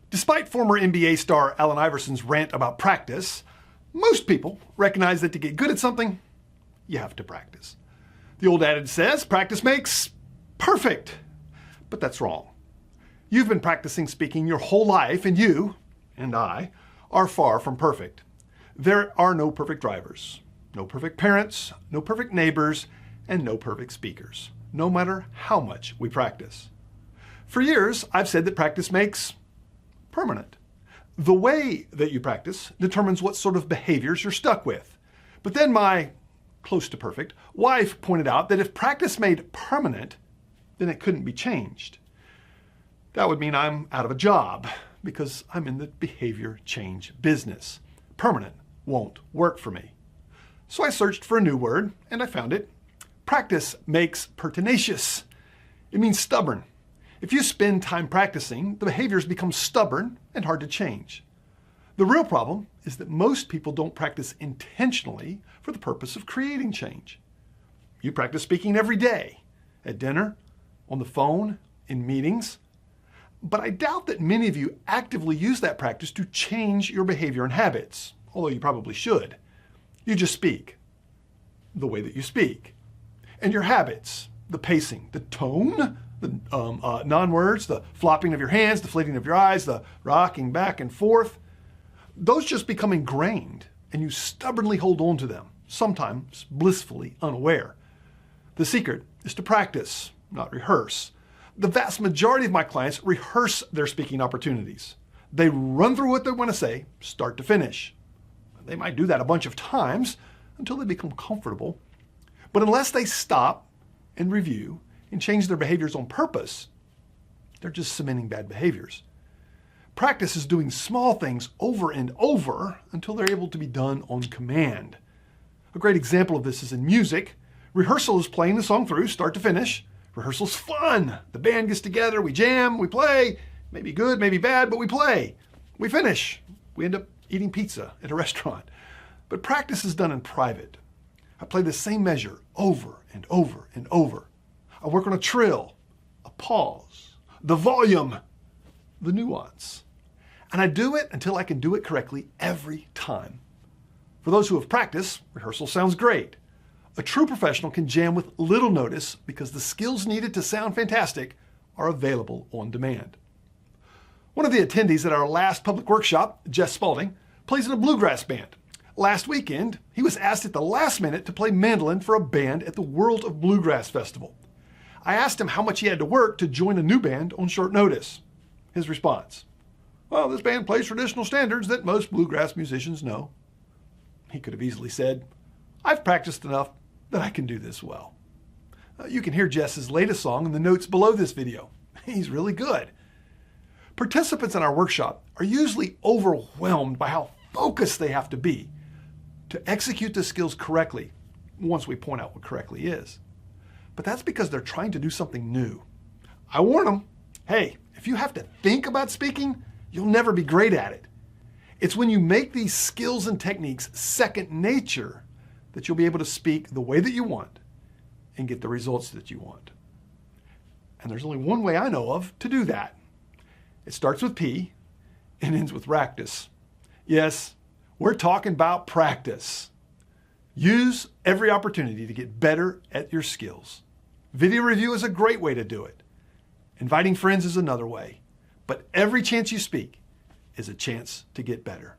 Despite former NBA star Allen Iverson's rant about practice, most people recognize that to get good at something, you have to practice. The old adage says, practice makes perfect. But that's wrong. You've been practicing speaking your whole life, and you, and I, are far from perfect. There are no perfect drivers, no perfect parents, no perfect neighbors, and no perfect speakers, no matter how much we practice. For years, I've said that practice makes permanent. The way that you practice determines what sort of behaviors you're stuck with. But then my close to perfect wife pointed out that if practice made permanent, then it couldn't be changed. That would mean I'm out of a job because I'm in the behavior change business. Permanent won't work for me. So I searched for a new word and I found it. Practice makes pertinacious. It means stubborn. If you spend time practicing, the behaviors become stubborn and hard to change. The real problem is that most people don't practice intentionally for the purpose of creating change. You practice speaking every day, at dinner, on the phone, in meetings. But I doubt that many of you actively use that practice to change your behavior and habits, although you probably should. You just speak the way that you speak. And your habits, the pacing, the tone, the non-words, the flopping of your hands, the flitting of your eyes, the rocking back and forth, those just become ingrained and you stubbornly hold on to them, sometimes blissfully unaware. The secret is to practice, not rehearse. The vast majority of my clients rehearse their speaking opportunities. They run through what they want to say, start to finish. They might do that a bunch of times until they become comfortable. But unless they stop and review and change their behaviors on purpose, they're just cementing bad behaviors. Practice is doing small things over and over until they're able to be done on command. A great example of this is in music. Rehearsal is playing the song through, start to finish. Rehearsal's fun. The band gets together, we jam, we play. Maybe good, maybe bad, but we play. We finish. We end up eating pizza at a restaurant. But practice is done in private. I play the same measure over and over and over. I work on a trill, a pause, the volume, the nuance. And I do it until I can do it correctly every time. For those who have practiced, rehearsal sounds great. A true professional can jam with little notice because the skills needed to sound fantastic are available on demand. One of the attendees at our last public workshop, Jess Spaulding, plays in a bluegrass band. Last weekend, he was asked at the last minute to play mandolin for a band at the World of Bluegrass Festival. I asked him how much he had to work to join a new band on short notice. His response, well, this band plays traditional standards that most bluegrass musicians know. He could have easily said, I've practiced enough that I can do this well. You can hear Jess's latest song in the notes below this video. He's really good. Participants in our workshop are usually overwhelmed by how focused they have to be to execute the skills correctly once we point out what correctly is. But that's because they're trying to do something new. I warn them, hey, if you have to think about speaking, you'll never be great at it. It's when you make these skills and techniques second nature that you'll be able to speak the way that you want and get the results that you want. And there's only one way I know of to do that. It starts with P and ends with practice. Yes, we're talking about practice. Use every opportunity to get better at your skills. Video review is a great way to do it. Inviting friends is another way. But every chance you speak is a chance to get better.